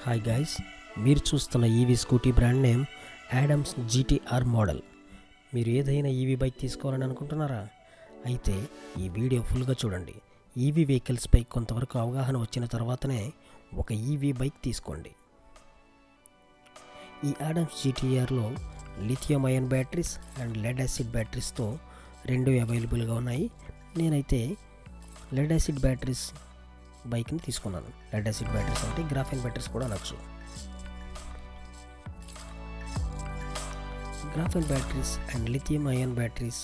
Hi guys, మీరు చూస్తున్న EV scooty brand name Adams GTR model. మీరు ఏదైనా ఈవీ బైక్ తీసుకోవాలని అనుకుంటున్నారా? అయితే ఈ వీడియో ఫుల్గా చూడండి. ఈవీ వెహికల్స్పై కొంతవరకు అవగాహన వచ్చిన తర్వాతనే ఒక ఈవీ బైక్ తీసుకోండి. ఈ యాడమ్స్ GTRలో lithium ion batteries and lead acid బ్యాటరీస్తో రెండు అవైలబుల్గా ఉన్నాయి. నేనైతే లెడ్ యాసిడ్ బ్యాటరీస్ బైక్ని తీసుకున్నాను. లెడ్ యాసిడ్ బ్యాటరీస్ అంటే గ్రాఫైన్ బ్యాటరీస్ కూడా అనొచ్చు. Graphene batteries and lithium ion batteries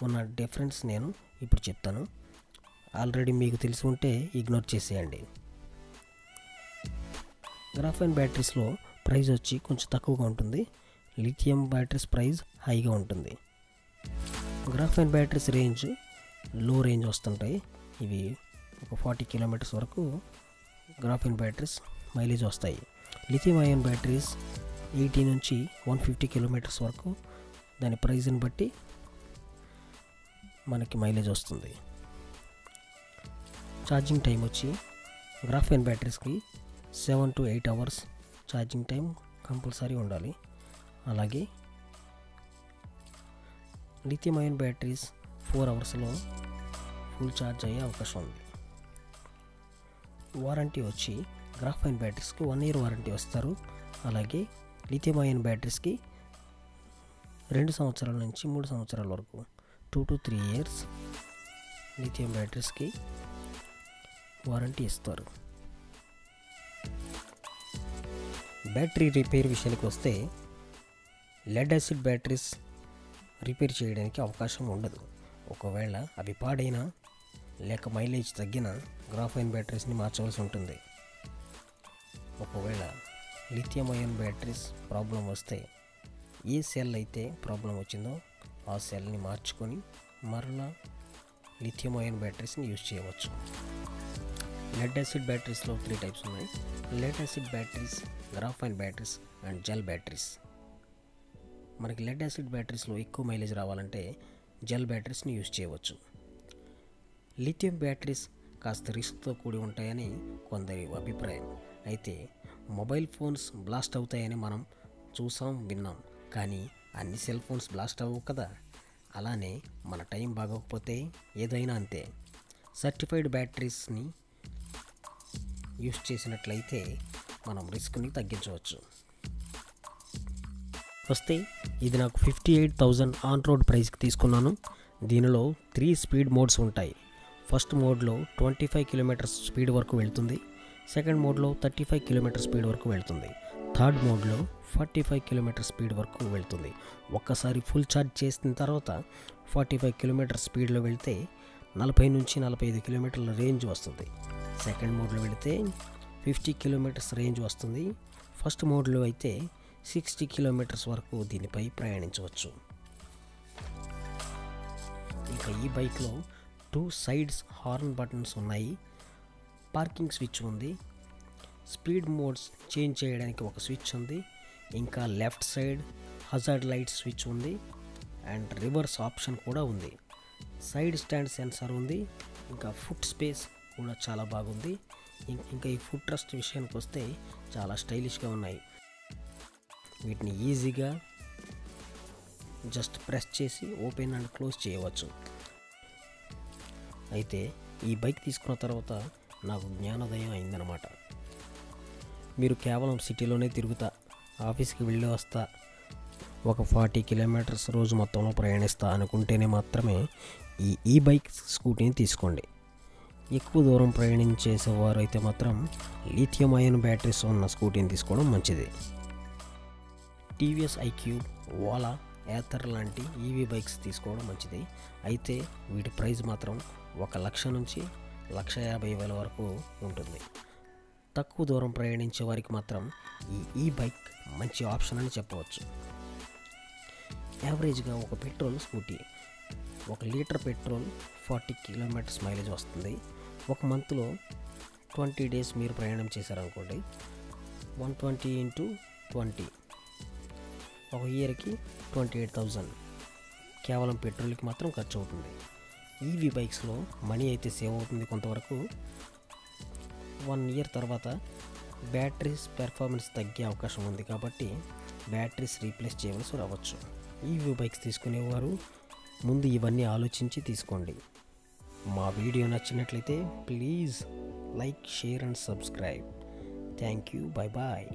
ఉన్న డిఫరెన్స్ నేను ఇప్పుడు చెప్తాను. ఆల్రెడీ మీకు తెలిసి ఉంటే ఇగ్నోర్ చేసేయండి. గ్రాఫైన్ బ్యాటరీస్లో ప్రైస్ వచ్చి కొంచెం తక్కువగా ఉంటుంది. లిథియం బ్యాటరీస్ ప్రైస్ హైగా ఉంటుంది. గ్రాఫైన్ బ్యాటరీస్ రేంజ్ లో రేంజ్ వస్తుంటాయి. ఇవి ఒక 40 కిలోమీటర్స్ వరకు గ్రాఫైన్ బ్యాటరీస్ మైలేజ్ వస్తాయి. లిథియం అయాన్ బ్యాటరీస్ 80 నుంచి 150 కిలోమీటర్స్ వరకు దాని ప్రైజ్ని బట్టి మనకి మైలేజ్ వస్తుంది. ఛార్జింగ్ టైం వచ్చి గ్రాఫైన్ బ్యాటరీస్కి 7 to 8 hours charging time compulsory ఉండాలి. అలాగే లిథియం అయాన్ బ్యాటరీస్ 4 అవర్స్లో ఫుల్ ఛార్జ్ అయ్యే అవకాశం ఉంది. వారంటీ వచ్చి గ్రాఫైన్ బ్యాటరీస్కి 1 year వారంటీ వస్తారు. అలాగే లిథియం అయాన్ బ్యాటరీస్కి 2 సంవత్సరాల నుంచి 3 సంవత్సరాల వరకు 2 to 3 years లిథియం బ్యాటరీస్కి వారంటీ ఇస్తారు. బ్యాటరీ రిపేర్ విషయానికి వస్తే లెడ్ యాసిడ్ బ్యాటరీస్ రిపేర్ చేయడానికి అవకాశం ఉండదు. ఒకవేళ అవి పాడైనా లేక మైలేజ్ తగ్గిన గ్రాఫైన్ బ్యాటరీస్ని మార్చవలసి ఉంటుంది. ఒకవేళ లిథియం అయాన్ బ్యాటరీస్ ప్రాబ్లం వస్తే ఏ సెల్ అయితే ప్రాబ్లం వచ్చిందో ఆ సెల్ని మార్చుకొని మరలా లిథియం అయాన్ బ్యాటరీస్ని యూజ్ చేయవచ్చు. లెడ్ యాసిడ్ బ్యాటరీస్లో 3 టైప్స్ ఉన్నాయి. Lead acid batteries, graphene batteries and gel batteries. మనకి లెడ్ యాసిడ్ బ్యాటరీస్లో ఎక్కువ మైలేజ్ రావాలంటే జెల్ బ్యాటరీస్ని యూజ్ చేయవచ్చు. లిథియం బ్యాటరీస్ కాస్త రిస్క్తో కూడి ఉంటాయని కొందరి అభిప్రాయం. అయితే మొబైల్ ఫోన్స్ బ్లాస్ట్ అవుతాయని మనం చూసాం, విన్నాం. కానీ అన్ని సెల్ ఫోన్స్ బ్లాస్ట్ అవ్వవు కదా. అలానే మన టైం బాగోకపోతే ఏదైనా అంతే. సర్టిఫైడ్ బ్యాటరీస్ని యూస్ చేసినట్లయితే మనం రిస్క్ని తగ్గించవచ్చు. వస్తే ఇది నాకు 58,000 ఆన్ రోడ్ ప్రైస్కి తీసుకున్నాను. దీనిలో 3 స్పీడ్ మోడ్స్ ఉంటాయి. ఫస్ట్ మోడ్లో 25 కిలోమీటర్స్ స్పీడ్ వరకు వెళ్తుంది. సెకండ్ మోడ్లో 35 కిలోమీటర్ స్పీడ్ వరకు వెళ్తుంది. థర్డ్ మోడ్లో 45 కిలోమీటర్ స్పీడ్ వరకు వెళ్తుంది. ఒక్కసారి ఫుల్ ఛార్జ్ చేసిన తర్వాత 45 కిలోమీటర్ స్పీడ్లో వెళ్తే 40 నుంచి 45 కిలోమీటర్ల రేంజ్ వస్తుంది. సెకండ్ మోడ్లో వెళితే 50 కిలోమీటర్స్ రేంజ్ వస్తుంది. ఫస్ట్ మోడ్లో అయితే 60 కిలోమీటర్స్ వరకు దీనిపై ప్రయాణించవచ్చు. ఇంకా ఈ బైక్లో 2 సైడ్స్ హార్న్ బటన్స్ ఉన్నాయి. పార్కింగ్ స్విచ్ ఉంది. స్పీడ్ మోడ్స్ చేంజ్ చేయడానికి ఒక స్విచ్ ఉంది. ఇంకా left side hazard light switch ఉంది అండ్ రివర్స్ ఆప్షన్ కూడా ఉంది. సైడ్ స్టాండ్ సెన్సార్ ఉంది. ఇంకా ఫుట్ స్పేస్ కూడా చాలా బాగుంది. ఇంకా ఈ ఫుట్ రెస్ట్ విషయానికి వస్తే చాలా స్టైలిష్గా ఉన్నాయి. వీటిని ఈజీగా జస్ట్ ప్రెస్ చేసి ఓపెన్ అండ్ క్లోజ్ చేయవచ్చు. అయితే ఈ బైక్ తీసుకున్న తర్వాత నాకు జ్ఞానోదయం అయిందనమాట. మీరు కేవలం సిటీలోనే తిరుగుతా, ఆఫీస్కి వెళ్ళి వస్తా, ఒక 40 కిలోమీటర్స్ రోజు మొత్తంలో ప్రయాణిస్తా అనుకుంటేనే మాత్రమే ఈ బైక్ స్కూటీని తీసుకోండి. ఎక్కువ దూరం ప్రయాణించేసేవారు అయితే మాత్రం లిథియం అయాన్ బ్యాటరీస్ ఉన్న స్కూటీని తీసుకోవడం మంచిది. టీవీఎస్ ఐక్యూబ్, ఓలా, ఏథర్ లాంటి ఈవీ బైక్స్ తీసుకోవడం మంచిది. అయితే వీటి ప్రైస్ మాత్రం 1,00,000 నుంచి 1,50,000 వరకు ఉంటుంది. తక్కువ దూరం ప్రయాణించే వారికి మాత్రం ఈ బైక్ మంచి ఆప్షన్ అని చెప్పవచ్చు. యావరేజ్గా ఒక petrol scooty 1 litre petrol 40 kilometres mileage వస్తుంది. ఒక మంత్లో 20 days మీరు ప్రయాణం చేశారనుకోండి, 120 into 20 ఒక ఇయర్కి 28,000 కేవలం పెట్రోల్కి మాత్రం ఖర్చు అవుతుంది. ఈవీ బైక్స్లో మనీ అయితే సేవ్ అవుతుంది కొంతవరకు. 1 year తర్వాత బ్యాటరీస్ పెర్ఫార్మెన్స్ తగ్గే అవకాశం ఉంది. కాబట్టి బ్యాటరీస్ రీప్లేస్ చేయవలసి రావచ్చు. ఈవీ బైక్స్ తీసుకునేవారు ముందు ఇవన్నీ ఆలోచించి తీసుకోండి. మా వీడియో నచ్చినట్లయితే please like, share and subscribe. Thank you. Bye bye.